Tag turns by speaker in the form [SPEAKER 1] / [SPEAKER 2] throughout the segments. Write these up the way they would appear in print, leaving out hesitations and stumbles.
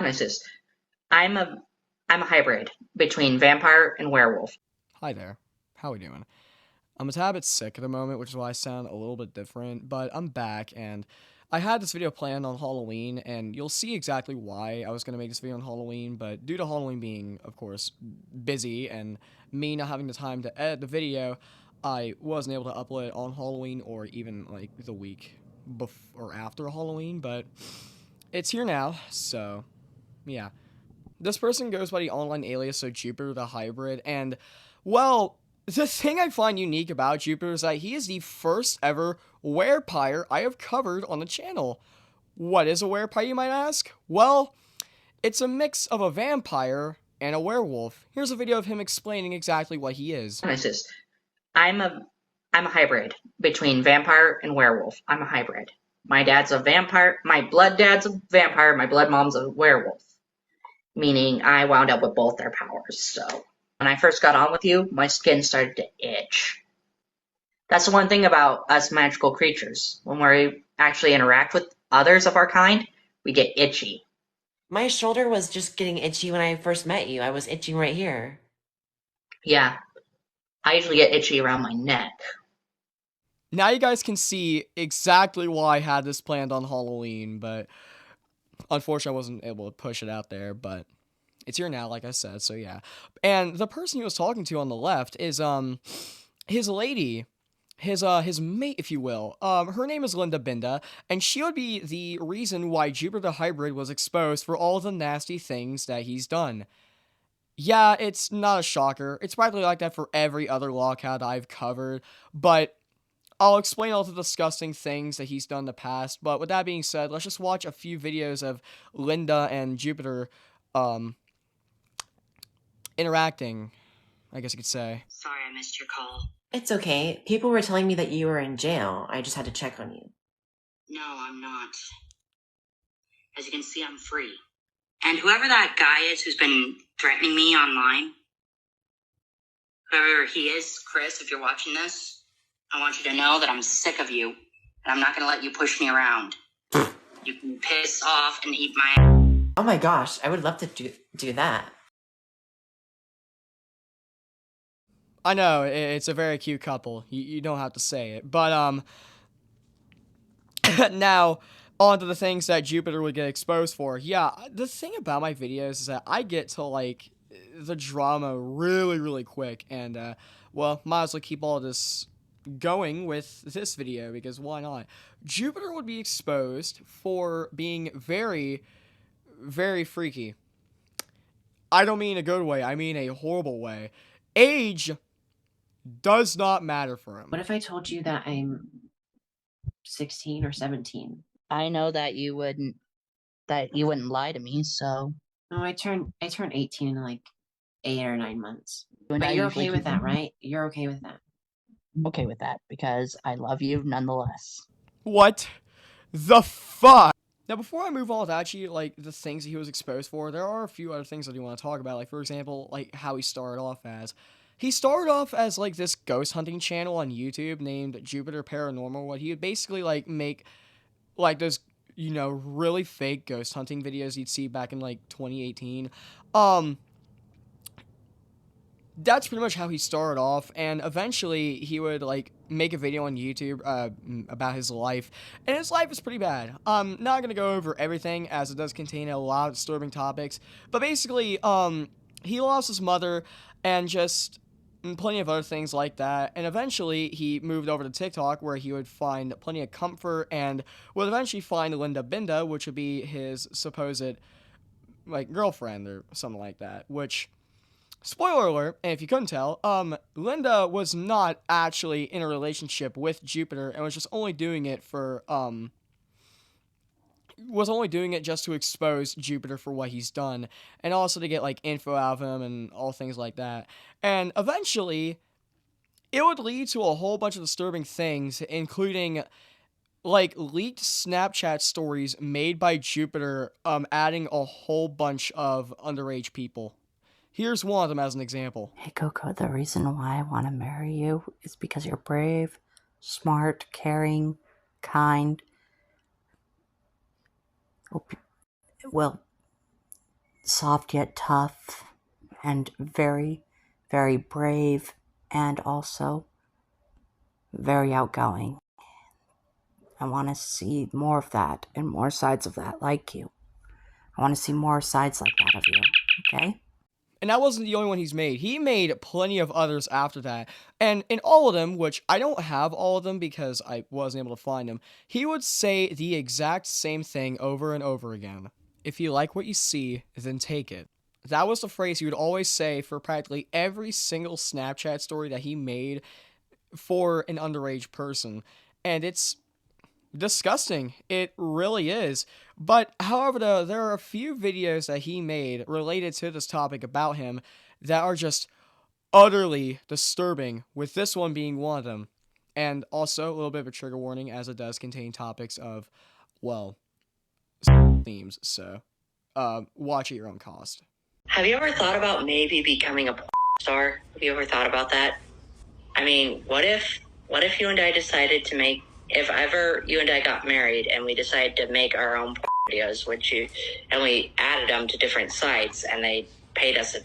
[SPEAKER 1] Genesis. I'm a I'm a hybrid between vampire and werewolf.
[SPEAKER 2] Hi there. How we doing? I'm a tad bit sick at the moment, which is why I sound a little bit different, but I'm back and I had this video planned on Halloween, and you'll see exactly why I was going to make this video on Halloween, but due to Halloween being, of course, busy and me not having the time to edit the video, I wasn't able to upload it on Halloween or even like the week before or after Halloween, but it's here now, so yeah. This person goes by the online alias of Jupiter the Hybrid, and, well, the thing I find unique about Jupiter is that he is the first ever werepire I have covered on the channel. What is a werepire, you might ask? Well, it's a mix of a vampire and a werewolf. Here's a video of him explaining exactly what he is.
[SPEAKER 1] Genesis. I'm a I'm a hybrid between vampire and werewolf. I'm a hybrid. My dad's a vampire. My blood dad's a vampire. My blood mom's a werewolf. Meaning I wound up with both their powers. So when I first got on with you, my skin started to itch. That's the one thing about us magical creatures. When we actually interact with others of our kind, we get itchy.
[SPEAKER 3] My shoulder was just getting itchy when I first met you. I was itching right here.
[SPEAKER 1] Yeah, I usually get itchy around my neck.
[SPEAKER 2] Now you guys can see exactly why I had this planned on Halloween, but unfortunately I wasn't able to push it out there, but it's here now, like I said, so yeah. And the person he was talking to on the left is, his lady, his mate, if you will. Her name is Linda Binda, and she would be the reason why Jupiter the Hybrid was exposed for all the nasty things that he's done. Yeah, it's not a shocker. It's probably like that for every other lockout I've covered, but I'll explain all the disgusting things that he's done in the past. But with that being said, let's just watch a few videos of Linda and Jupiter, um, interacting, I guess you could say.
[SPEAKER 1] Sorry I missed your call.
[SPEAKER 3] It's okay. People were telling me that you were in jail. I just had to check on you.
[SPEAKER 1] No, I'm not. As you can see, I'm free. And whoever that guy is who's been threatening me online, whoever he is, Chris, if you're watching this, I want you to know that I'm sick of you, and I'm not going to let you push me around. You can piss off and eat my ass.
[SPEAKER 3] Oh my gosh, I would love to do that.
[SPEAKER 2] I know, it's a very cute couple. You don't have to say it. But, now, on to the things that Jupiter would get exposed for. Yeah, the thing about my videos is that I get to, like, the drama really, really quick. And, well, might as well keep all this going with this video, because why not? Jupiter would be exposed for being very, very freaky. I don't mean a good way, I mean a horrible way. Age does not matter for him.
[SPEAKER 3] What if I told you that I'm 16 or 17?
[SPEAKER 4] I know that you wouldn't lie to me, so
[SPEAKER 3] No, I turn 18 in like 8 or 9 months.
[SPEAKER 4] and
[SPEAKER 3] But
[SPEAKER 4] I
[SPEAKER 3] you're
[SPEAKER 4] usually
[SPEAKER 3] okay with
[SPEAKER 4] keep
[SPEAKER 3] that, right? You're okay with that.
[SPEAKER 4] okay with that because I love you nonetheless.
[SPEAKER 2] What the fuck? Now, before I move on to actually, like, the things that he was exposed for, there are a few other things I do want to talk about. Like, for example, like, how he started off as. He started off as, like, this ghost hunting channel on YouTube named Jupiter Paranormal, where he would basically, like, make, like, those, you know, really fake ghost hunting videos you'd see back in, like, 2018. That's pretty much how he started off, and eventually he would, like, make a video on YouTube about his life, and his life is pretty bad. I'm not gonna go over everything, as it does contain a lot of disturbing topics, but basically, he lost his mother, and just plenty of other things like that, and eventually he moved over to TikTok, where he would find plenty of comfort, and would eventually find Linda Binda, which would be his supposed, like, girlfriend, or something like that, which... Spoiler alert, and if you couldn't tell, Linda was not actually in a relationship with Jupiter and was just only doing it for, was only doing it just to expose Jupiter for what he's done, and also to get, like, info out of him and all things like that. And eventually, it would lead to a whole bunch of disturbing things, including, like, leaked Snapchat stories made by Jupiter, adding a whole bunch of underage people. Here's one of them as an example.
[SPEAKER 5] Hey Coco, the reason why I want to marry you is because you're brave, smart, caring, kind. Well, soft yet tough, and very, very brave, and also very outgoing. I want to see more of that and more sides of that like you. I want to see more sides like that of you, okay?
[SPEAKER 2] And that wasn't the only one he's made. He made plenty of others after that. And in all of them, which I don't have all of them because I wasn't able to find them, he would say the exact same thing over and over again. If you like what you see, then take it. That was the phrase he would always say for practically every single Snapchat story that he made for an underage person. And it's disgusting. It really is. But however, though, there are a few videos that he made related to this topic about him that are just utterly disturbing, with this one being one of them. And also a little bit of a trigger warning, as it does contain topics of, well, themes. So, watch at your own cost.
[SPEAKER 3] Have you ever thought about maybe becoming a porn star? Have you ever thought about that? I mean, what if you and I decided to make, if ever you and I got married and we decided to make our own porn videos, and we added them to different sites and they paid us a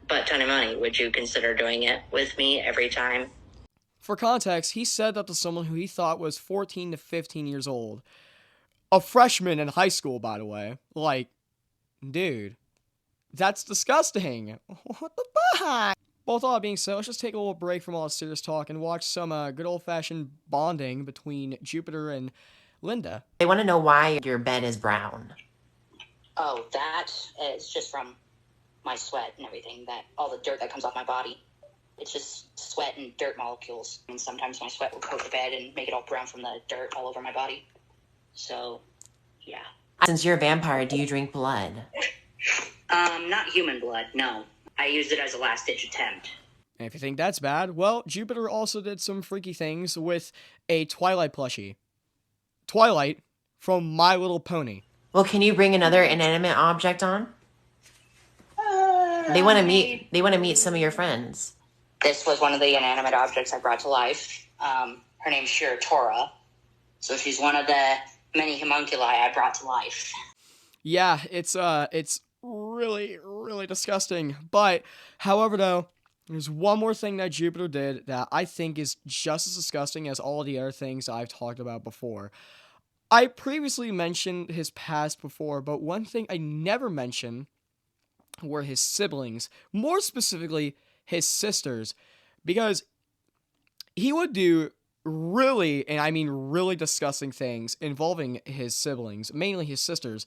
[SPEAKER 3] butt ton of money, would you consider doing it with me every time?
[SPEAKER 2] For context, he said that to someone who he thought was 14 to 15 years old. A freshman in high school, by the way. Like, dude, that's disgusting. What the fuck? Well, with all that being said, let's just take a little break from all the serious talk and watch some good old-fashioned bonding between Jupiter and Linda.
[SPEAKER 3] They want to know why your bed is brown.
[SPEAKER 1] Oh, that is just from my sweat and everything, that all the dirt that comes off my body. It's just sweat and dirt molecules. And sometimes my sweat will coat the bed and make it all brown from the dirt all over my body. So, yeah.
[SPEAKER 3] Since you're a vampire, do you drink blood?
[SPEAKER 1] Not human blood, no. I used it as a last-ditch attempt.
[SPEAKER 2] And if you think that's bad, well, Jupiter also did some freaky things with a Twilight plushie. Twilight from My Little Pony.
[SPEAKER 3] Well, can you bring another inanimate object on? They want to meet. They want to meet some of your friends.
[SPEAKER 1] This was one of the inanimate objects I brought to life. Her name's Shiratora. So she's one of the many homunculi I brought to life.
[SPEAKER 2] Yeah, it's really, really disgusting. But, however, though, there's one more thing that Jupiter did that I think is just as disgusting as all the other things I've talked about before. I previously mentioned his past before, but one thing I never mentioned were his siblings, more specifically his sisters, because he would do really, and I mean really disgusting things involving his siblings, mainly his sisters.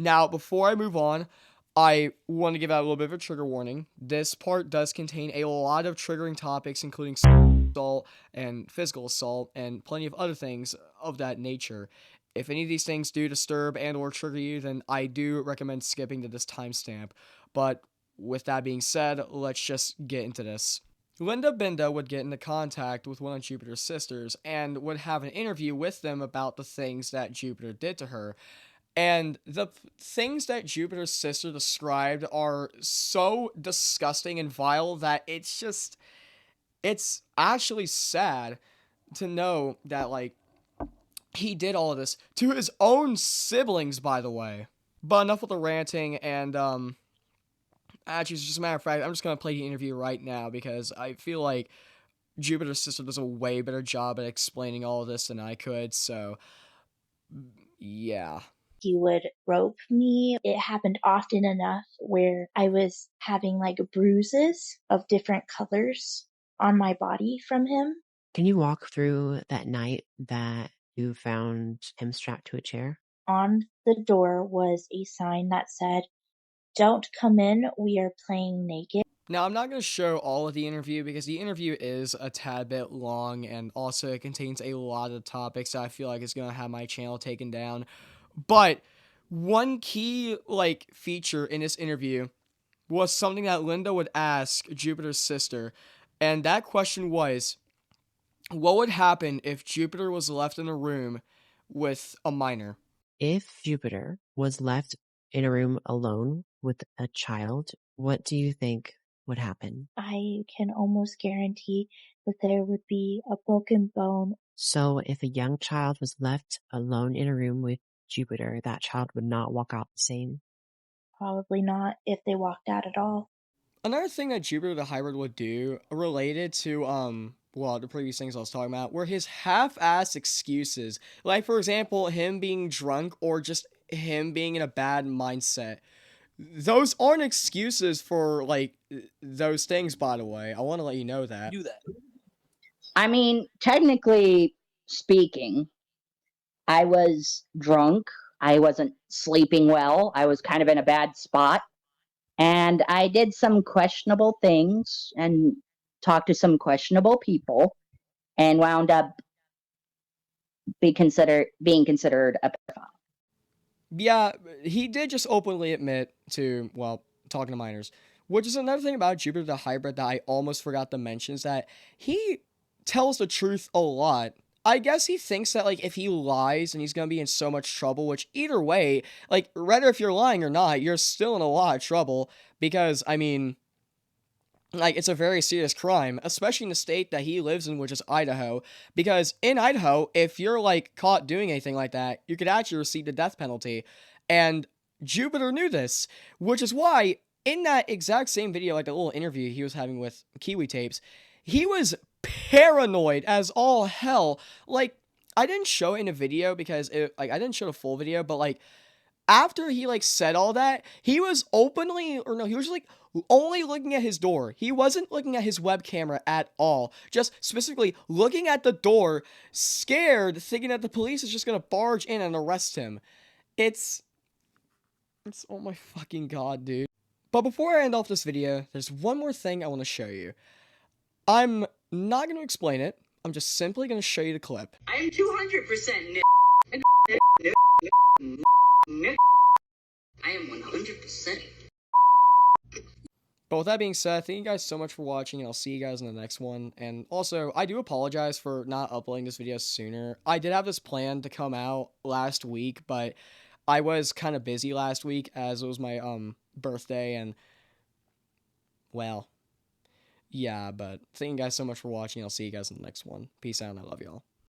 [SPEAKER 2] Now, before I move on, I want to give out a little bit of a trigger warning. This part does contain a lot of triggering topics, including assault and physical assault, and plenty of other things of that nature. If any of these things do disturb and or trigger you, then I do recommend skipping to this timestamp. But with that being said, let's just get into this. Linda Binda would get into contact with one of Jupiter's sisters and would have an interview with them about the things that Jupiter did to her. And the things that Jupiter's sister described are so disgusting and vile that it's actually sad to know that, like, he did all of this to his own siblings, by the way. But enough with the ranting, and, actually, as a matter of fact, I'm just gonna play the interview right now because I feel like Jupiter's sister does a way better job at explaining all of this than I could, so, yeah.
[SPEAKER 6] He would rope me. It happened often enough where I was having like bruises of different colors on my body from him.
[SPEAKER 3] Can you walk through that night that you found him strapped to a chair?
[SPEAKER 6] On the door was a sign that said, "Don't come in, we are playing naked."
[SPEAKER 2] Now, I'm not going to show all of the interview because the interview is a tad bit long, and also it contains a lot of topics that I feel like is going to have my channel taken down. But one key, like, feature in this interview was something that Linda would ask Jupiter's sister, and that question was, what would happen if Jupiter was left in a room with a minor?
[SPEAKER 3] If Jupiter was left in a room alone with a child, what do you think would happen?
[SPEAKER 6] I can almost guarantee that there would be a broken bone.
[SPEAKER 3] So if a young child was left alone in a room with
[SPEAKER 7] Jupiter, that child would not walk out the same.
[SPEAKER 6] Probably not if they walked out at all.
[SPEAKER 2] Another thing that Jupiter the hybrid would do related to well, the previous things I was talking about were his half-ass excuses. Like, for example, him being drunk or just him being in a bad mindset. Those aren't excuses for, like, those things, by the way. I want to let you know that.
[SPEAKER 8] Do that.
[SPEAKER 9] I mean, technically speaking, I was drunk. I wasn't sleeping well. I was kind of in a bad spot. And I did some questionable things and talked to some questionable people and wound up being considered a pedophile.
[SPEAKER 2] Yeah, he did just openly admit to, well, talking to minors. Which is another thing about Jupiter the hybrid that I almost forgot to mention, is that he tells the truth a lot. I guess he thinks that, like, if he lies and he's gonna be in so much trouble, which either way, like, whether if you're lying or not, you're still in a lot of trouble, because, I mean, like, it's a very serious crime, especially in the state that he lives in, which is Idaho, because in Idaho, if you're, like, caught doing anything like that, you could actually receive the death penalty, and Jupiter knew this, which is why, in that exact same video, like the little interview he was having with Kiwi Tapes, he was paranoid as all hell. Like, I didn't show it in a video because, I didn't show the full video, but, like, after he, like, said all that, he was openly, or no, he was, like, only looking at his door. He wasn't looking at his web camera at all. Just specifically looking at the door, scared, thinking that the police is just gonna barge in and arrest him. It's, oh my fucking god, dude. But before I end off this video, there's one more thing I want to show you. I'm not going to explain it. I'm just simply going to show you the clip.
[SPEAKER 3] I'm 200% I am 100%.
[SPEAKER 2] But with that being said, thank you guys so much for watching, and I'll see you guys in the next one. And also, I do apologize for not uploading this video sooner. I did have this plan to come out last week, but I was kind of busy last week as it was my birthday, and, well, yeah, but thank you guys so much for watching. I'll see you guys in the next one. Peace out, and I love y'all.